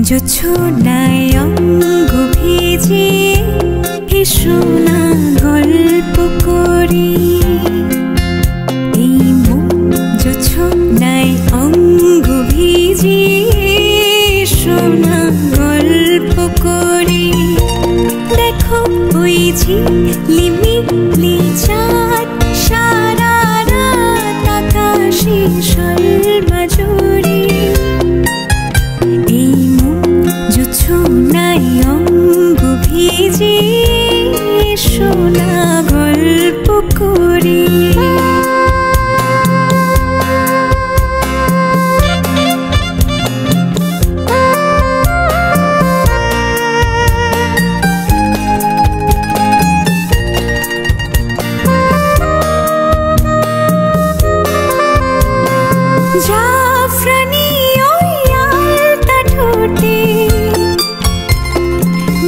জোছনায় অঙ্গ ভিজিয়ে এসো না গল্প করি। এই জোছনায় অঙ্গ ভিজিয়ে এসো না গল্প করি। দেখো ওই ঝিলিমিলি চাঁদ সারা রাত আকাশে সর্বজুড়ে। জোছনায় অঙ্গ ভিজিয়ে এসো না গল্প করি। জাফরানি ওই আলতা ঠোঁটে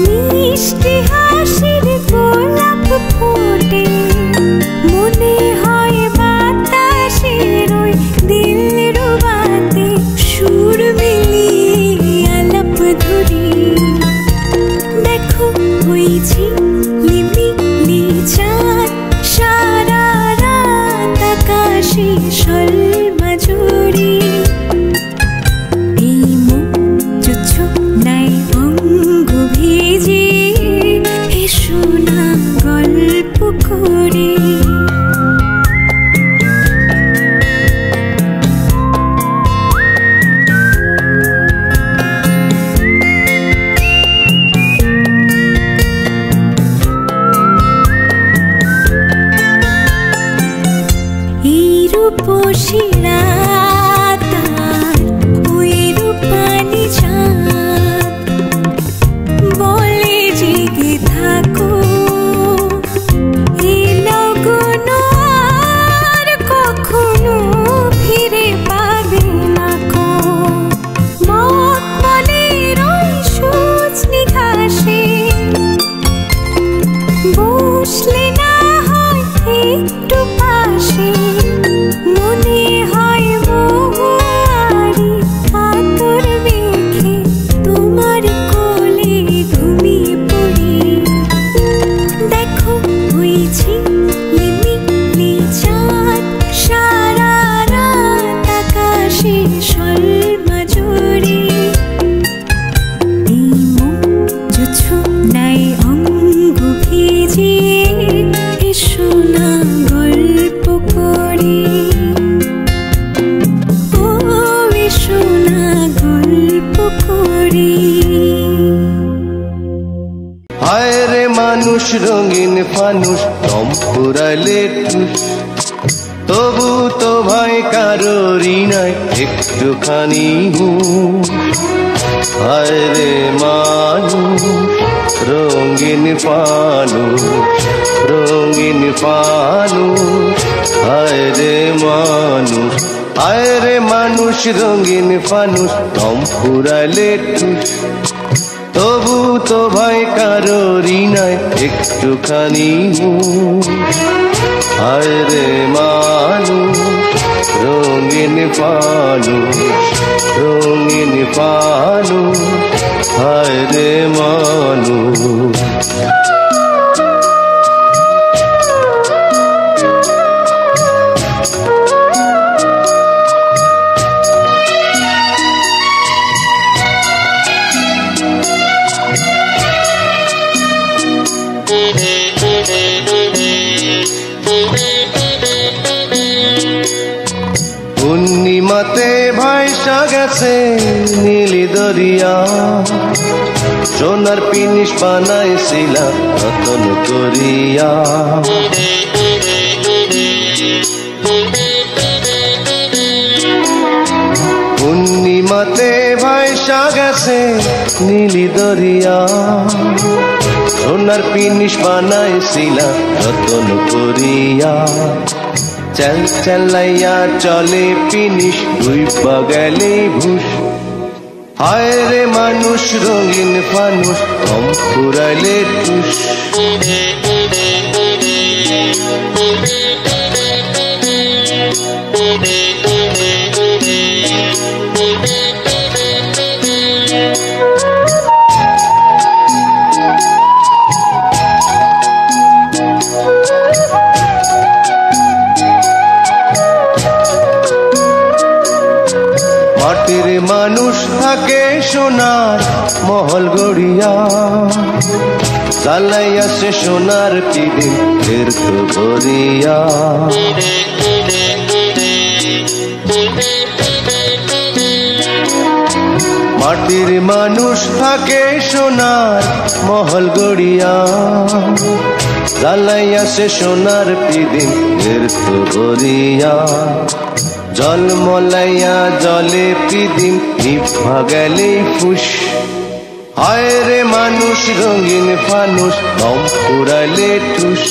মিষ্টি হাসির গোলাপ ফোটে। মনে হয় বাতাসের ওই দিলরুবাতে সুর মিলিয়ে আলাপ ধরি। দেখো ওই ঝিলিমিলি চাঁদ সারা রাত আকাশে সর্বজুড়ে। এই জোছনায় অঙ্গ ভিজিয়ে এসো না গল্প করে। এই রূপসী রাত আর ওই রূপালি চাঁদ বলে জেগে থাকো। এই লগন আর কখনো ফিরে পাবে না কো। মখমলের ওই সজনি ঘাসে বসলে না হয় একটু পাশে। মনে হয় মহুয়ারি আতর মেখে তোমার কোলে ঘুমিয়ে পড়ি। দেখো ওই ঝিলিমিলি চাঁদ সারা রাত আকাশে সর্বজুড়ে। এই জোছনায় অঙ্গ ভিজিয়ে এসো না গল্প করি। ও এসো না গল্প করি। হায় রে মানুষ রঙিন ফানুষ দম ফুরাইলে ঠুস। তবু তো ভাই কারোরই নাই একটুখানি হুঁশ। হায় রে মানুষ রঙিন ফানুষ রঙিন ফানুষ। হায় রে মানুষ হায় রে মানুষ রঙিন ফানুষ দম ফুরাইলে ঠুস। তবু তো ভাই কারোরই নাই একটুখানি হুঁশ। হায় রে মানুষ রঙিন ফানুষ রঙিন ফানুষ। হায় রে মানুষ পূর্ণিমাতে ভাইসা গেছে নীলি দরিয়া। সোনার পিনিস বানাইছিলা রতন করিয়া। পূর্ণিমাতে ভাইসা গেছে নীলি দরিয়া। সোনার পিনিস বানাইছিলা রতন করিয়া। চল চলাইয়া চলে পিনিস ডুইবা গেলে ভুস। হায় রে মানুষ রঙিন ফানুষ দম ফুরাইলে ঠুস। মানুষ থাকে সোনার মহল গড়িয়া, চালাইয়াছে সোনার পিদিম ফের তো ভরিয়া। মাটির মানুষ থাকে সোনার মহল গড়িয়া, চালাইয়াছে সোনার পিদিম ফের তো ভরিয়া। জল মলাইয়া জলে পিদিম নিভা গেলেই ফুস, হায় রে মানুষ রঙিন ফানুষ দম ফুরাইলে ঠুস।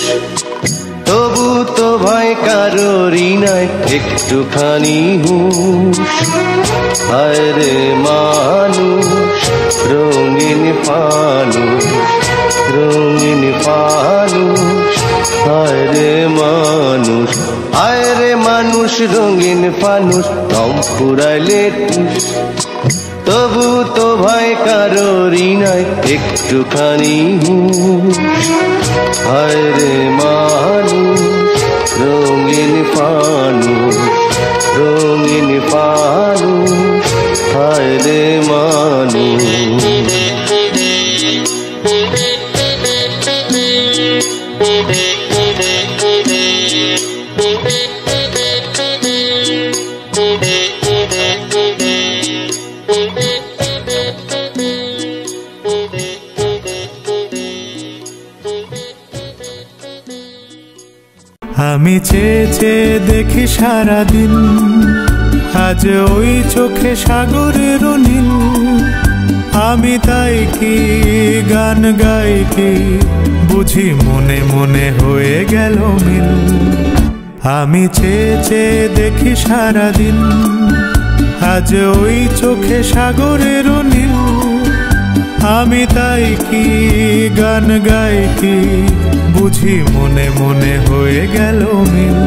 তবু তো ভাই কারোরই নাই একটুখানি হুঁশ, হায় রে মানুষ রঙিন ফানুষ, রঙিন ফানুষ, হায় রে মানুষ, হায় রে মানুষ রঙিন ফানুষ দম ফুরাইলে ঠুস। তবু তো ভাই কারোরই নাই একটুখানি হুঁশ, হায় রে মানুষ রঙিন ফানুষ, রঙিন ফানুষ, হায় রে মানুষ। আমি চেয়ে চেয়ে দেখি সারাদিন, আজ ওই চোখে সাগরের নীল। আমি তাই কি গান গাই কি বুঝি মনে মনে হয়ে গেল মিল। আমি চেয়ে চেয়ে দেখি সারাদিন, আজ ওই চোখে সাগরের নীল। আমি তাই কি গান গাই কি বুঝি মনে মনে হয়ে গেল মিল।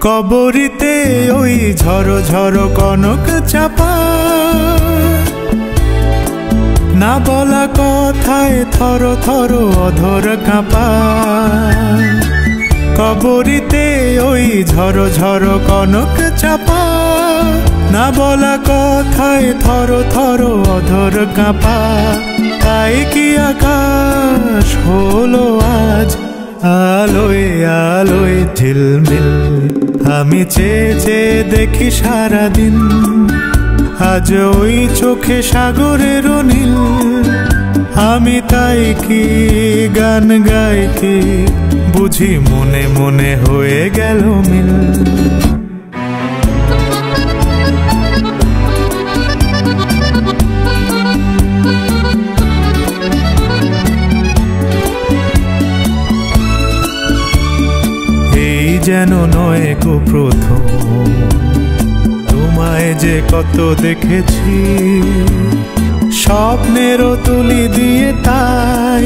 কবরিতে ওই ঝড়ো ঝড়ো কনক চাপা, না বলা কথায় থর থর অধর কাঁপা। কবরিতে ওই ঝড়ো ঝড়ো কনক চাপা, না বলা কথায় থর থর অধর কাঁপা। তাই কি আকাশ হলো আজ আলোয় আলোয় ঝিলমিল। আমি চেয়ে চেয়ে দেখি সারাদিন, আজ ওই চোখে সাগরের নীল। আমি তাই কি গান গাই কি বুঝি মনে মনে হয়ে গেল মিল। এই যেন নয় গো প্রথম, তোমায় যে কত দেখেছি স্বপ্নেরও তুলি দিয়ে, তাই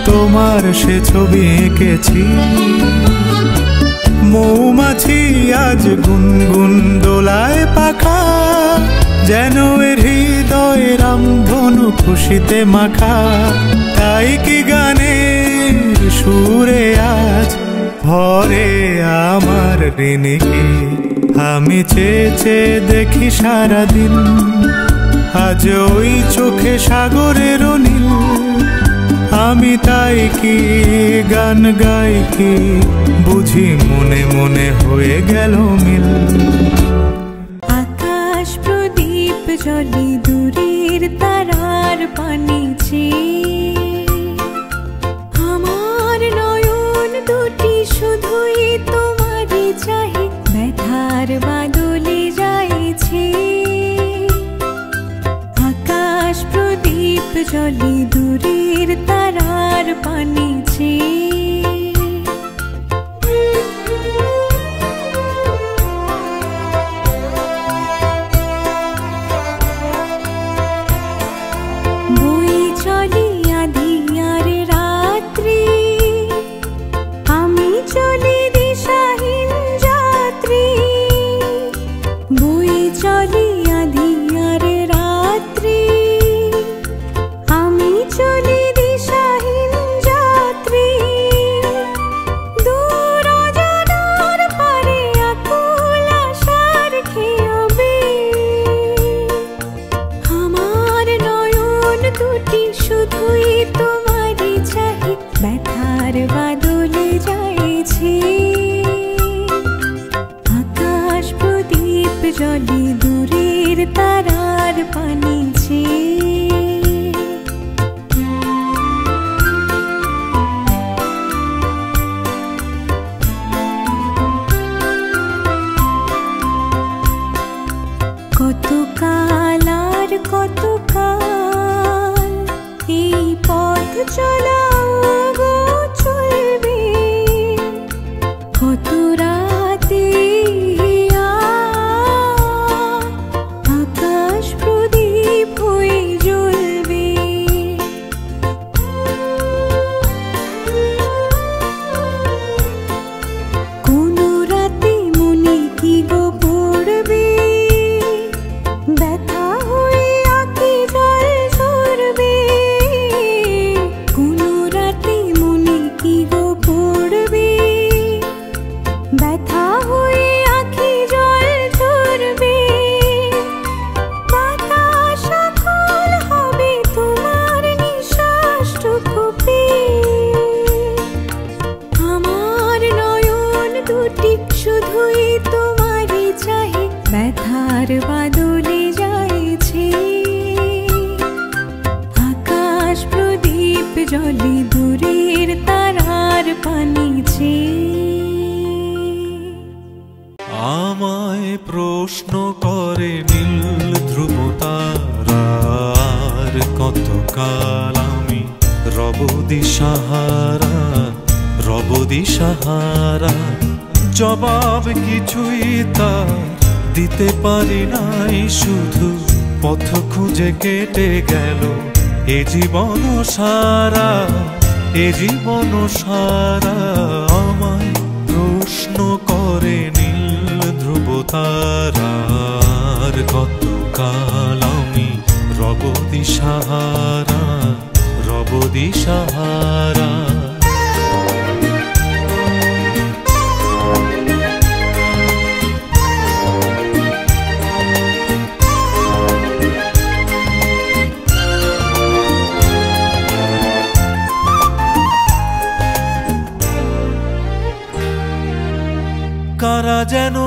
তোমার সে ছবি এঁকেছি। মৌমাছি আজ গুনগুন দোলায় পাখা, যেন এর হৃদয়ে রামধনু খুশিতে মাখা। তাই কি গানের সুরে আজ ভরে আমার ঋণীকে। আমি চেয়ে চেয়ে দেখি সারাদিন, আজ ওই চোখে সাগরের নীল। আমি তাই কি গান গাই কি বুঝি মনে মনে হয়ে গেল মিল। আকাশ প্রদীপ জলে দূরের তারার পানে চেয়ে, আমার নয়ন দুটি শুধুই তোমারে চাহে, ব্যথার বাদলে যাইছে। আকাশ প্রদীপ জলে দূরের তারার পানে চেয়ে, বই চলি আঁধিয়ার রাত্রি, আমি চলি দিশাহীন যাত্রী। বই চলি আঁধিয়ার রাত্রি, তোমারই চাহি ব্যথার বাদলে যাইছে আকাশ প্রদীপ জলে দূরের তারার পানিছে কতকাল আর কতকাল এই পথ চলাও গো চলবে কত রাতে আকাশ প্রদীপ হয়ে জ্বলবে কোন রাতে মনে কি গো পড়বে ব্যথা হয়ে আঁখি জল ঝরবে কোন রাতে মনে কি গো পড়বে ব্যথা হয়ে আঁখি জল ঝরবে বাতাস আকুল হবে তোমার নিঃশ্বাসটুকু পেয়ে আমার নয়ন দুটি শুধুই তোমারই চাহে ব্যথার বাদলে যাইছে আকাশ প্রদীপ জলে দূরের তারার পানিছে আমায় প্রশ্ন করে নীল ধ্রুব তারার কতকাল আমি রব দিশাহারা জবাব কিছুই তার দিতে পারি নাই শুধু পথ খুঁজে কেটে গেল এ জীবন সারা আমায় প্রশ্ন করে নীল ধ্রুব তারার কতকাল আমি রব দিশাহারা কারা যেন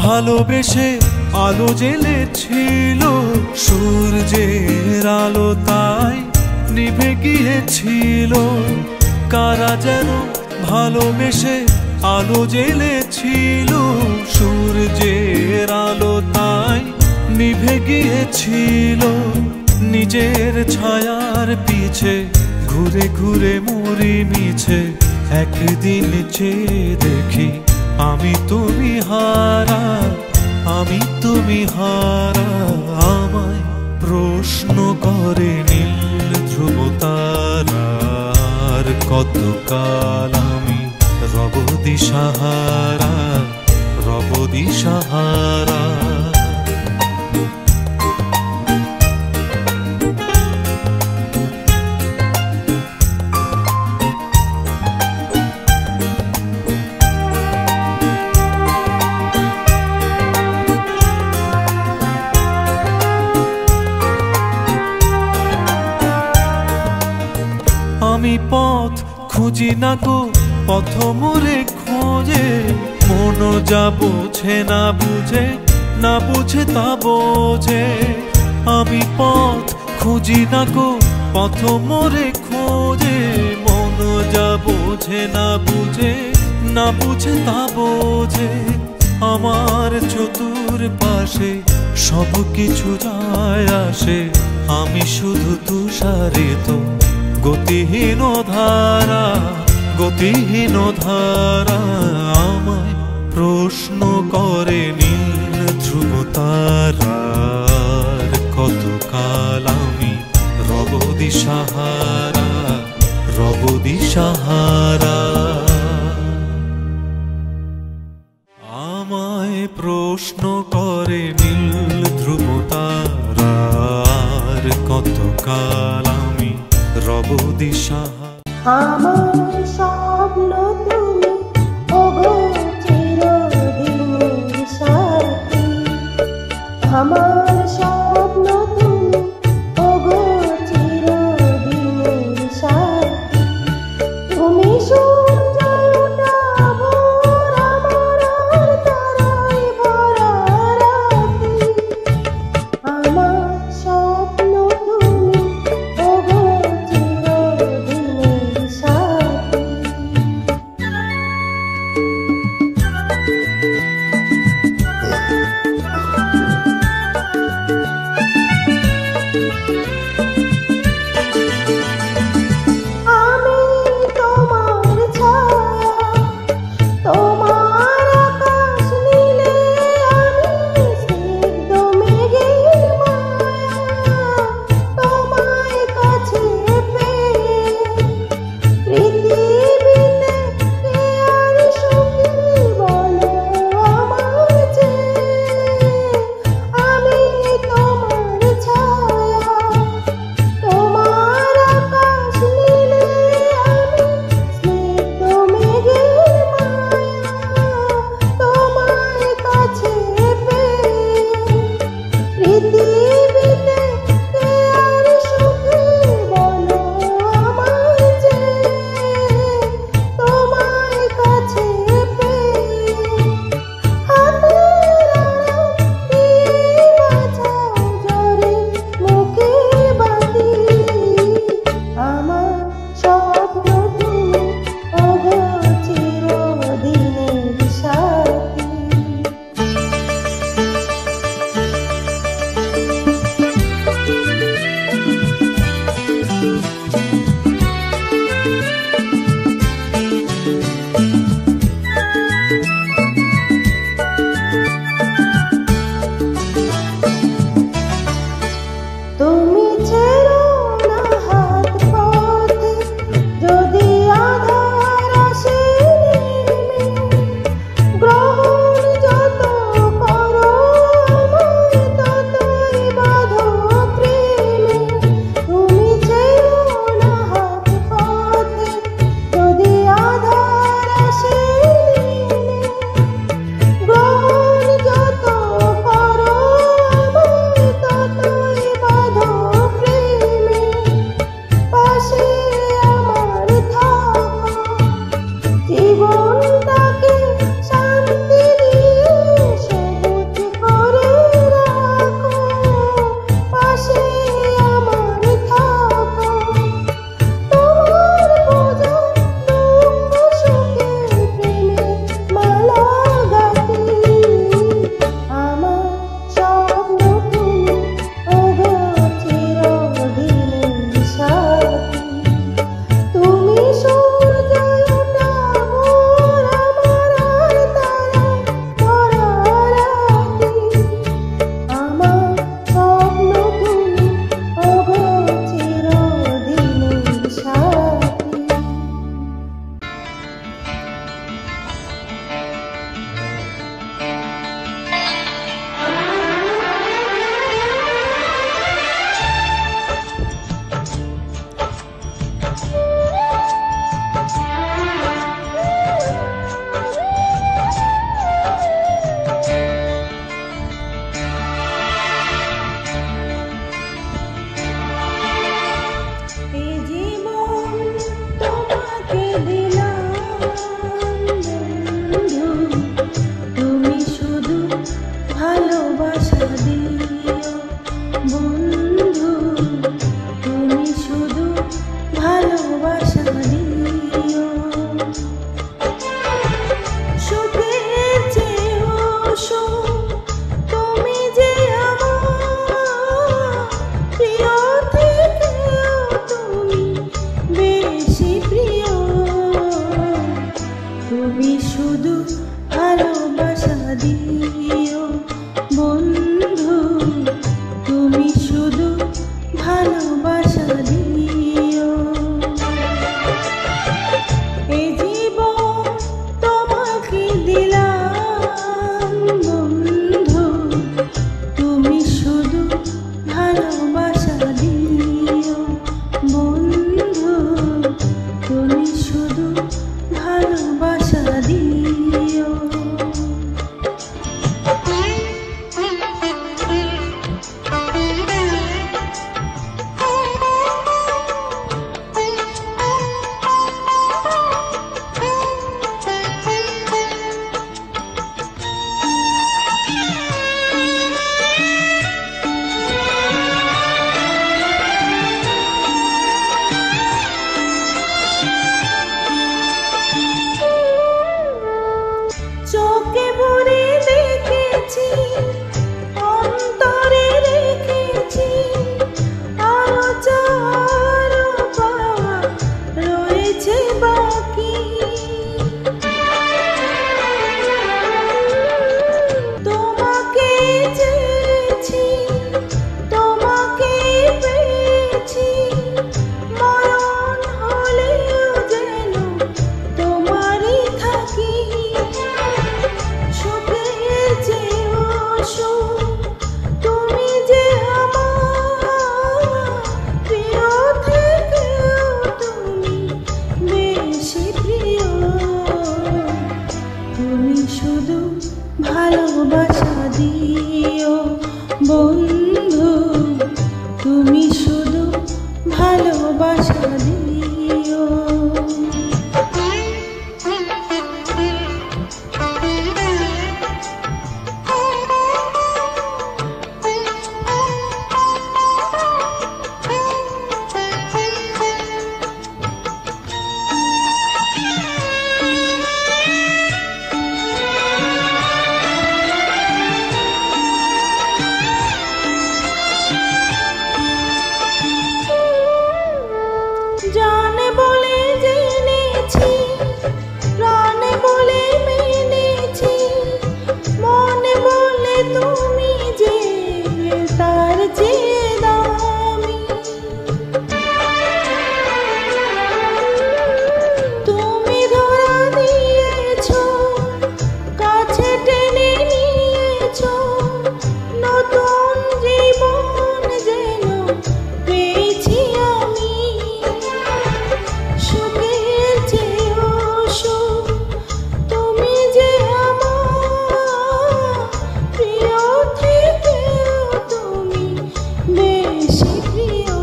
ভালোবেসে আলো জ্বেলেছিল সূর্যের আলো তাই নিভে গিয়েছিল কারা যেন ভালোবেসে আলো জ্বেলেছিল সূর্যের আলো তাই নিভে গিয়েছিল নিজের ছায়ার পিছে ঘুরে ঘুরে মরি মিছে একদিন চেয়ে দেখি আমি তুমি হারা আমায় প্রশ্ন করে নীল ধ্রুব তারার কতকাল আমি রব দিশাহারা আমি পথ খুঁজি না গো পথ মোরে খোঁজে মন যা বোঝে না বুঝে তা বোঝে আমি পথ খুঁজি না গো পথ মোরে খোঁজে মন যা বোঝে না বুঝে তা বোঝে আমার চতুর পাশে সব কিছু যায় আসে আমি শুধু তুষারিত গতিহীন ধারা আমায় প্রশ্ন করে নীল ধ্রুব তারার কতকাল আমি রব দিশাহারা আমায় প্রশ্ন করে নীল ধ্রুব তারার কতকাল আমি রব দিশাহারা আমার স্বপ্ন তুমি ওগো চিরদিনের সাথী আমার স্বপ্ন তুমি ওগো চিরদিনের সাথী ভালোবাসা দিও। জানে বলে জেনেছি, প্রাণে বলে মেনেছি, মনে বলে তুমি যে তার চেয়ে দামি। তুমি ধরা দিয়েছো, কাছে টেনে নিয়েছো, নতুন জীবন যেন পেয়েছি আমি। সুখের চেয়েও সুখ, তুমি যে আমার প্রিয় থেকেও তুমি বেশি প্রিয়।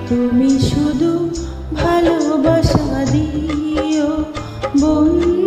তুমি শুধু ভালোবাসা দিও বন্ধু।